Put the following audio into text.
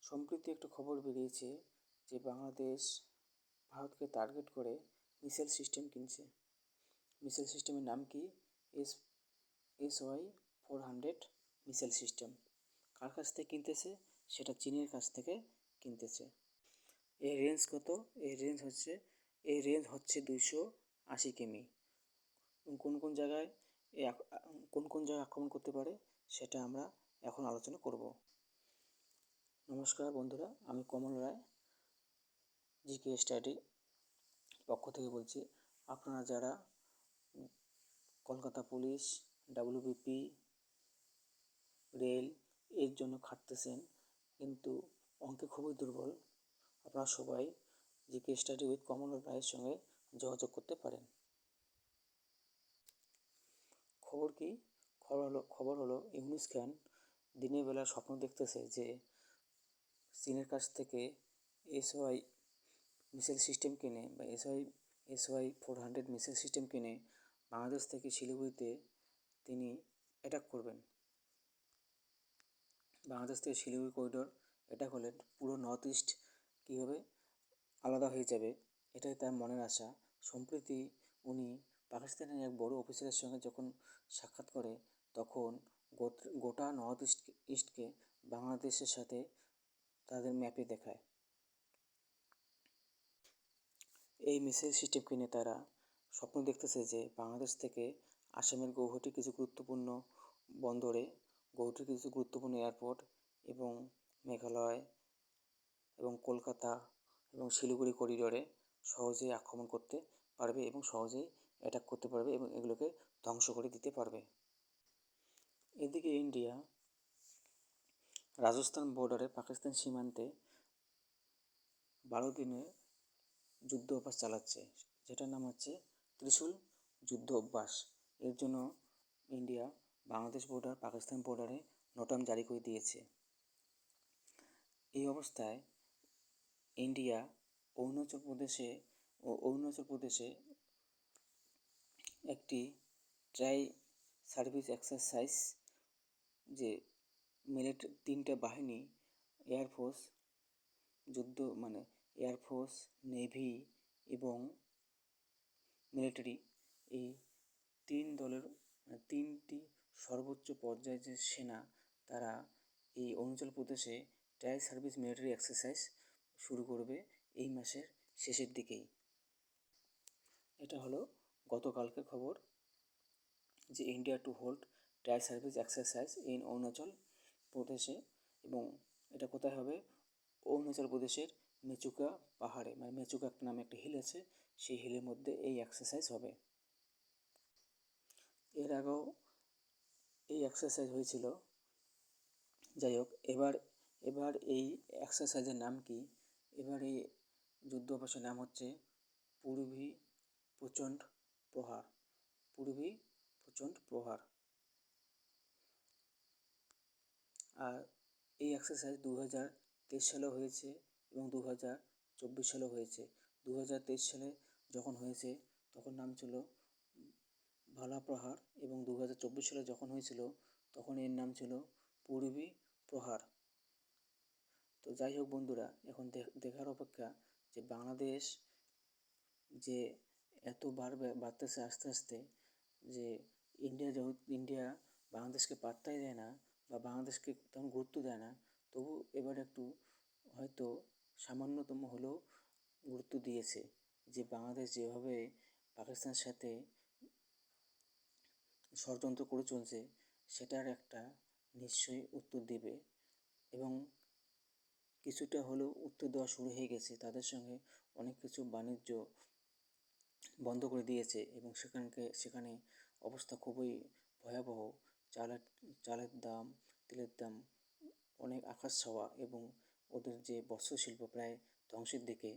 সম্প্রতি একটা খবর বেরিয়েছে যে বাংলাদেশ ভারতকে টার্গেট করে মিসাইল সিস্টেম কিনছে। মিসাইল সিস্টেমের নাম কি? SY-400 missile system. কার কাছ থেকে কিনতেছে? সেটা চীনের কাছ থেকে কিনতেছে। এর রেঞ্জ কত? এর রেঞ্জ হচ্ছে 280 কিমি। কোন কোন জায়গায় আক্রমণ করতে পারে সেটা আমরা এখন আলোচনা করব। নমস্কার বন্ধুরা, আমি কমল রায়, জিকে স্টাডি পক্ষ থেকে বলছি। আপনারা যারা কলকাতা পুলিশ, WBP, রেল এর জন্য খাটতেছেন কিন্তু অঙ্কে খুবই দুর্বল, আপনারা সবাই জিকে স্টাডি উইথ কমল রায়ের সঙ্গে যোগাযোগ করতে পারেন। খবর কি? খবর হলো ইউনুস খান দিনের বেলা স্বপ্ন দেখতেছে যে চীনের কাছ থেকে SY মিসাইল সিস্টেম কিনে বা SY-400 মিসাইল সিস্টেম কিনে বাংলাদেশ থেকে শিলিগুড়িতে তিনি অ্যাটাক করবেন। বাংলাদেশ থেকে শিলিগুড়ি করিডোর অ্যাটাক হলে পুরো নর্থ ইস্ট কীভাবে আলাদা হয়ে যাবে, এটাই তার মনের আশা। সম্প্রতি উনি পাকিস্তানের এক বড় অফিসারের সঙ্গে যখন সাক্ষাৎ করে তখন গোটা নর্থ ইস্টকে বাংলাদেশের সাথে তাদের ম্যাপে দেখায়। এই মিসাইল সিস্টেম কিনে তারা স্বপ্ন দেখতেছে যে বাংলাদেশ থেকে আসামের গৌহাটি কিছু গুরুত্বপূর্ণ বন্দরে, গৌহাটির কিছু গুরুত্বপূর্ণ এয়ারপোর্ট এবং মেঘালয় এবং কলকাতা এবং শিলিগুড়ি করিডোরে সহজেই আক্রমণ করতে পারবে এবং সহজেই অ্যাটাক করতে পারবে এবং এগুলোকে ধ্বংস করে দিতে পারবে। এদিকে ইন্ডিয়া রাজস্থান বর্ডারে পাকিস্তান সীমান্তে 12 দিনের যুদ্ধ অভ্যাস চালাচ্ছে, যেটার নাম হচ্ছে ত্রিশূল যুদ্ধ অভ্যাস। এর জন্য ইন্ডিয়া বাংলাদেশ বর্ডার, পাকিস্তান বর্ডারে নোটাম জারি করে দিয়েছে। এই অবস্থায় ইন্ডিয়া অরুণাচল প্রদেশে একটি ট্রাই সার্ভিস এক্সারসাইজ, যে তিনটা বাহিনী, এয়ারফোর্স, এয়ারফোর্স, নেভি এবং মিলিটারি, এই তিনটি সর্বোচ্চ পর্যায়ের যে সেনা, তারা এই অরুণাচল প্রদেশে ট্রাই সার্ভিস মিলিটারি এক্সারসাইজ শুরু করবে এই মাসের শেষের দিকেই। এটা হলো গতকালকের খবর যে India to hold try service exercise in Arunachal প্রদেশে, এবং এটা কোথায় হবে? অরুণাচল প্রদেশের মেচুকা পাহাড়ে, মেচুকা নামে একটা হিল আছে, সেই হিলের মধ্যে এই এক্সারসাইজ হবে। এর আগেও এই এক্সারসাইজ হয়েছিল। যাই হোক, এবার এই এক্সারসাইজের নাম কি? এবার এই যুদ্ধ অভ্যাসের নাম হচ্ছে পূর্বী প্রচণ্ড প্রহার। আর এই এক্সারসাইজ 2023 সালেও হয়েছে এবং 2024 সালেও হয়েছে। 2023 সালে যখন হয়েছে তখন নাম ছিল ভালা প্রহার, এবং 2024 সালে যখন হয়েছিল তখন এর নাম ছিল পূর্বী প্রহার। তো যাই হোক বন্ধুরা, এখন দেখার অপেক্ষা যে বাংলাদেশ যে এত বাড়তেছে আস্তে আস্তে, যে ইন্ডিয়া বাংলাদেশকে পাত্তাই দেয় না বা বাংলাদেশকে তেমন গুরুত্ব দেয় না, তবু এবার একটু হয়তো সামান্যতম হলেও গুরুত্ব দিয়েছে যে বাংলাদেশ যেভাবে পাকিস্তানের সাথে ষড়যন্ত্র করে চলছে সেটার একটা নিশ্চয়ই উত্তর দেবে, এবং কিছুটা হলেও উত্তর দেওয়া শুরু হয়ে গেছে। তাদের সঙ্গে অনেক কিছু বাণিজ্য বন্ধ করে দিয়েছে এবং সেখানে অবস্থা খুবই ভয়াবহ। চালের দাম, তেলের দাম অনেক আকাশ ছোঁয়া, এবং ওদের যে বস্ত্র শিল্প প্রায় ধ্বংসের দিকে।